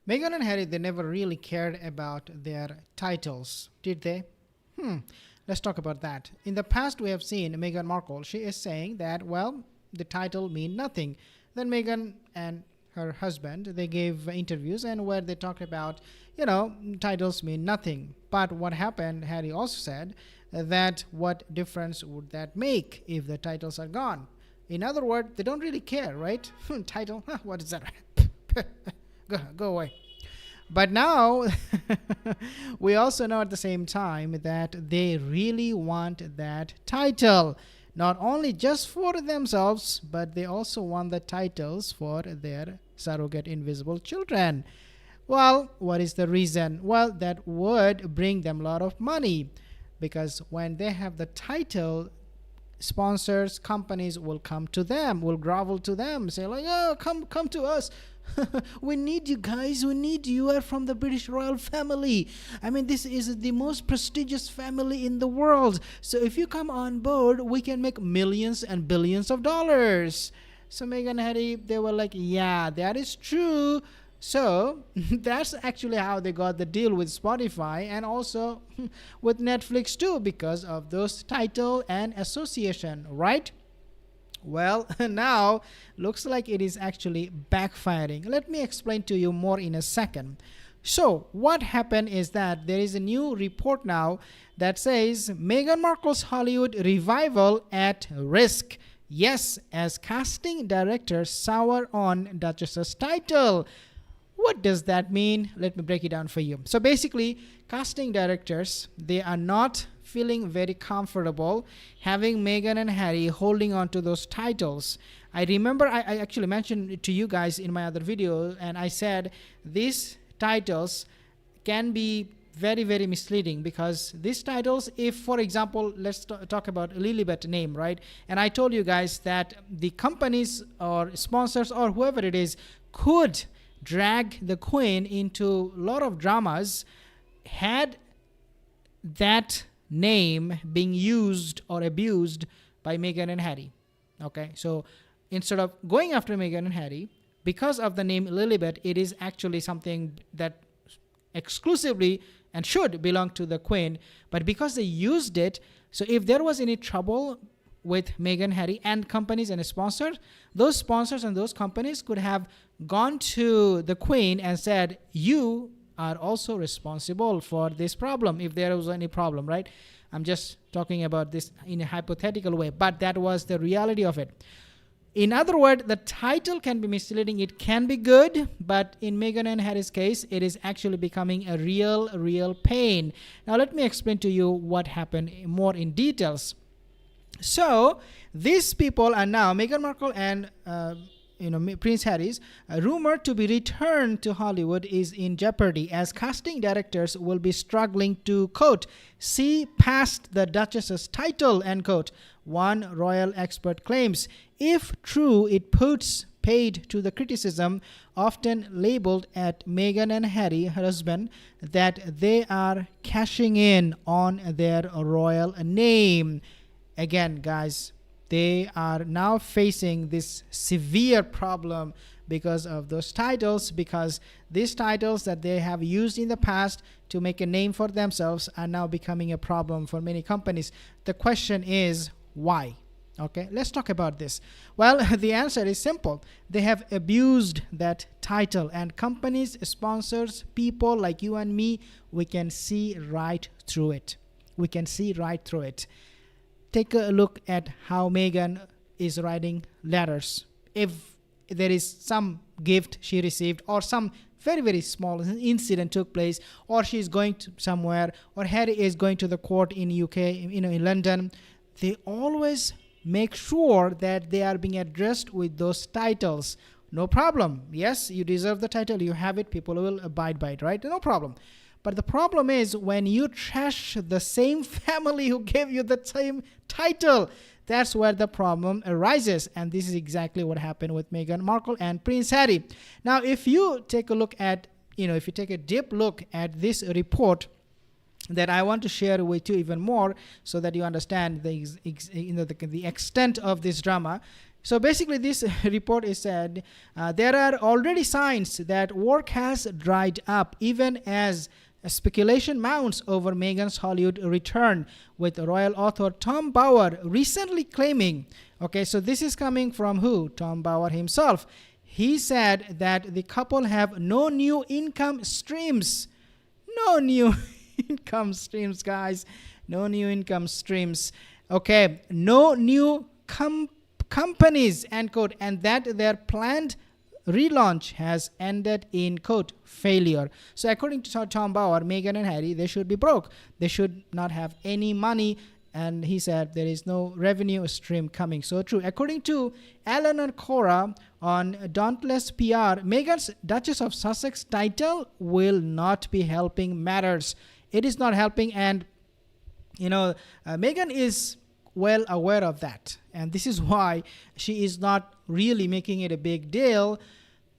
Meghan and Harry, they never really cared about their titles, did they? Hmm. Let's talk about that. In the past, we have seen Meghan Markle. She is saying that, well, the title mean nothing. Then Meghan and her husband, they gave interviews and where they talked about, titles mean nothing. But what happened, Harry also said that what difference would that make if the titles are gone? In other words, they don't really care, right? Title, what is that? Go away. But now, we also know at the same time that they really want that title. Not only just for themselves, but they also want the titles for their surrogate invisible children. Well, what is the reason? Well, that would bring them a lot of money because when they have the title, sponsors, companies will come to them, will grovel to them, say like, oh, come to us. We need you guys. We need you. You are from the British royal family. I mean, this is the most prestigious family in the world. So if you come on board, we can make millions and billions of dollars. So Meghan and Harry, they were like, yeah, that is true. So that's actually how they got the deal with Spotify and also with Netflix too, because of those title and association, right? Well, now looks like it is actually backfiring. Let me explain to you more in a second. So what happened is that there is a new report now that says Meghan Markle's Hollywood revival at risk. Yes, as casting directors sour on Duchess's Title. What does that mean? Let me break it down for you. So basically, casting directors, they are not feeling very comfortable having Meghan and Harry holding on to those titles. I remember I actually mentioned it to you guys in my other video, and I said these titles can be very, very misleading because these titles, if, for example, let's talk about Lilibet name, right? And I told you guys that the companies or sponsors or whoever it is could drag the Queen into a lot of dramas had that name being used or abused by Meghan and Harry. Okay, so instead of going after Meghan and Harry, because of the name Lilibet, it is actually something that exclusively and should belong to the Queen. But because they used it, so if there was any trouble with Meghan, Harry, and companies and sponsors, those sponsors and those companies could have gone to the Queen and said, you are also responsible for this problem if there was any problem, right? I'm just talking about this in a hypothetical way, but that was the reality of it. In other words, the title can be misleading. It can be good, but in Meghan and Harry's case, it is actually becoming a real pain. Now, let me explain to you what happened more in details. So, these people are now, Meghan Markle and Prince Harry's rumored to be returned to Hollywood is in jeopardy as casting directors will be struggling to, quote, see past the Duchess's title, end quote, one royal expert claims. If true, it puts paid to the criticism often labeled at Meghan and Harry, her husband, that they are cashing in on their royal name. Again, guys, they are now facing this severe problem because of those titles, because these titles that they have used in the past to make a name for themselves are now becoming a problem for many companies. The question is, why? Okay, let's talk about this. Well, the answer is simple. They have abused that title, and companies, sponsors, people like you and me, we can see right through it. We can see right through it. Take a look at how Meghan is writing letters. If there is some gift she received or some very, very small incident took place, or she's going to somewhere, or Harry is going to the court in UK, in London, they always make sure that they are being addressed with those titles. No problem. Yes, you deserve the title. You have it. People will abide by it, right? No problem. But the problem is when you trash the same family who gave you the same title, that's where the problem arises. And this is exactly what happened with Meghan Markle and Prince Harry. Now, if you take a look at, if you take a deep look at this report that I want to share with you even more so that you understand the extent of this drama. So basically, this report is said there are already signs that work has dried up, even as speculation mounts over Meghan's Hollywood return, with royal author Tom Bower recently claiming, okay, so this is coming from who? Tom Bower himself. He said that the couple have no new income streams. No new income streams, guys. No new income streams. Okay, no new companies, end quote, and that their planned relaunch has ended in quote failure. So according to Tom Bower, Meghan and Harry, they should be broke. They should not have any money, and he said there is no revenue stream coming. So true. According to Eleanor Cora on Dauntless PR, Meghan's Duchess of Sussex title will not be helping matters. It is not helping, and Meghan is well aware of that, and this is why she is not really making it a big deal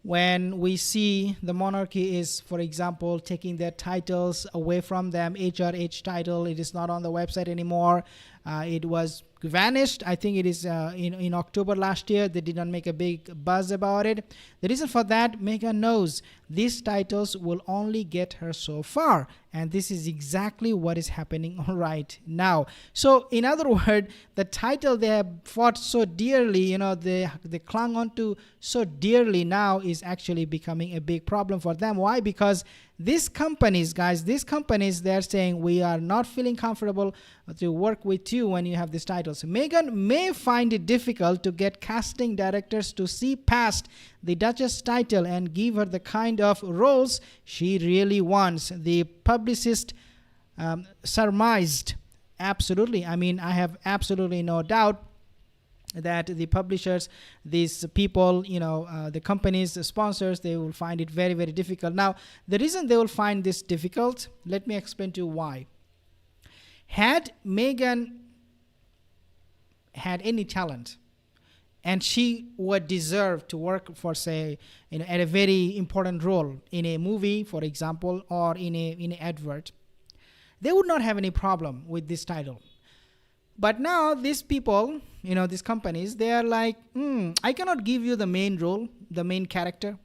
when we see the monarchy is, for example, taking their titles away from them. HRH title, it is not on the website anymore. It was vanished. I think it is in October last year. They did not make a big buzz about it. The reason for that, Meghan knows these titles will only get her so far, and this is exactly what is happening right now. So in other words, the title they have fought so dearly, they clung on to so dearly, now is actually becoming a big problem for them. Why? Because these companies, guys, they're saying we are not feeling comfortable to work with you when you have these titles. Meghan may find it difficult to get casting directors to see past the Duchess title and give her the kind of roles she really wants, the publicist surmised. Absolutely. I mean, I have absolutely no doubt that the publishers, these people, the companies, the sponsors, they will find it very, very difficult. Now, the reason they will find this difficult, let me explain to you why. Had Meghan had any talent, and she would deserve to work for, say, at a very important role in a movie, for example, or in an advert, they would not have any problem with this title. But now these people, these companies, they are like, I cannot give you the main role, the main character.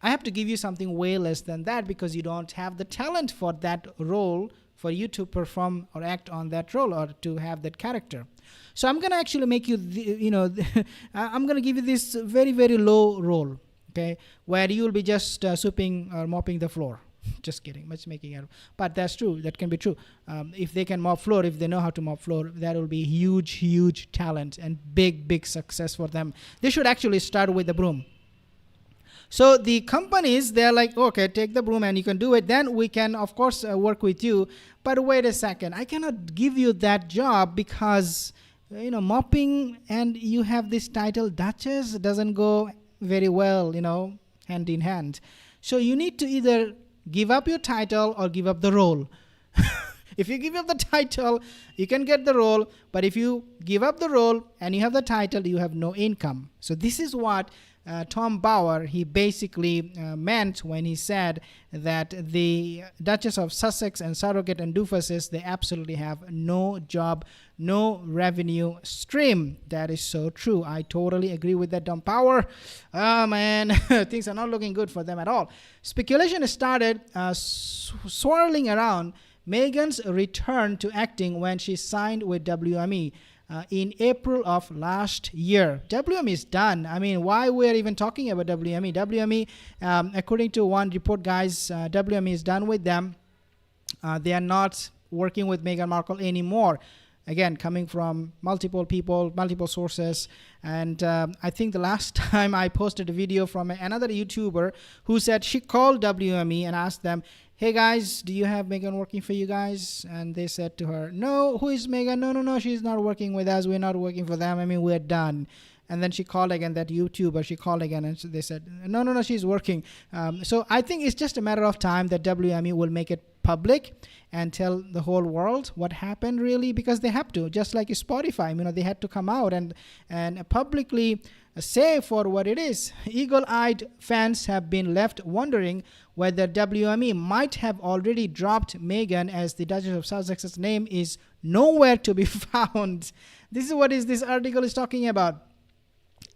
I have to give you something way less than that because you don't have the talent for that role, for you to perform or act on that role or to have that character. So I'm going to actually make you, I'm going to give you this very, very low role, okay, where you will be just sweeping or mopping the floor. Just kidding, much making it, but that's true. That can be true. If they can mop floor, if they know how to mop floor, that will be huge talent and big success for them. They should actually start with the broom. So the companies, they're like, okay, take the broom and you can do it. Then we can, of course, work with you. But wait a second, I cannot give you that job because mopping and you have this title Duchess doesn't go very well, hand in hand. So you need to either give up your title or give up the role. If you give up the title, you can get the role. But if you give up the role and you have the title, you have no income. So this is what Tom Bower, he basically meant when he said that the Duchess of Sussex and Surrogate and Duchesses, they absolutely have no job, no revenue stream. That is so true. I totally agree with that, Tom Bower. Oh man, things are not looking good for them at all. Speculation started swirling around Meghan's return to acting when she signed with WME. In April of last year. WME is done. I mean, why we're even talking about WME? WME, according to one report, guys, WME is done with them. They are not working with Meghan Markle anymore. Again, coming from multiple people, multiple sources. And I think the last time I posted a video from another YouTuber who said she called WME and asked them, hey guys, do you have Meghan working for you guys? And they said to her, no, who is Meghan? No, she's not working with us. We're not working for them. I mean, we're done. And then she called again, that YouTuber, she called again and they said, no, she's working. So I think it's just a matter of time that WME will make it public and tell the whole world what happened really, because they have to, just like Spotify, they had to come out and publicly say for what it is. Eagle-eyed fans have been left wondering whether WME might have already dropped Meghan, as the Duchess of Sussex's name is nowhere to be found. This is what this article is talking about.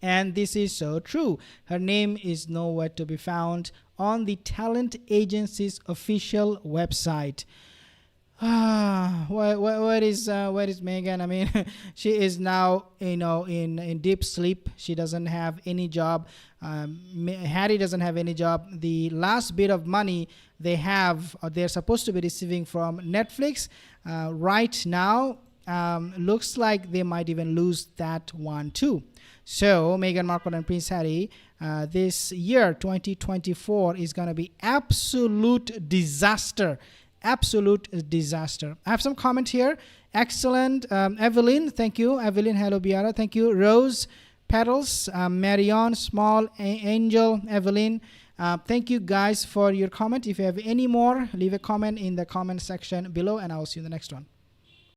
And this is so true. Her name is nowhere to be found on the talent agency's official website. Where is Meghan? I mean, she is now in deep sleep. She doesn't have any job. Harry doesn't have any job. The last bit of money they have, or they're supposed to be receiving from Netflix, right now, looks like they might even lose that one too. So Meghan Markle and Prince Harry, this year 2024 is gonna be absolute disaster. Absolute disaster. I have some comment here. Excellent. Evelyn, thank you. Evelyn, hello Biara, thank you. Rose Petals, Marion, Small, Angel, Evelyn, thank you guys for your comment. If you have any more, leave a comment in the comment section below, and I'll see you in the next one.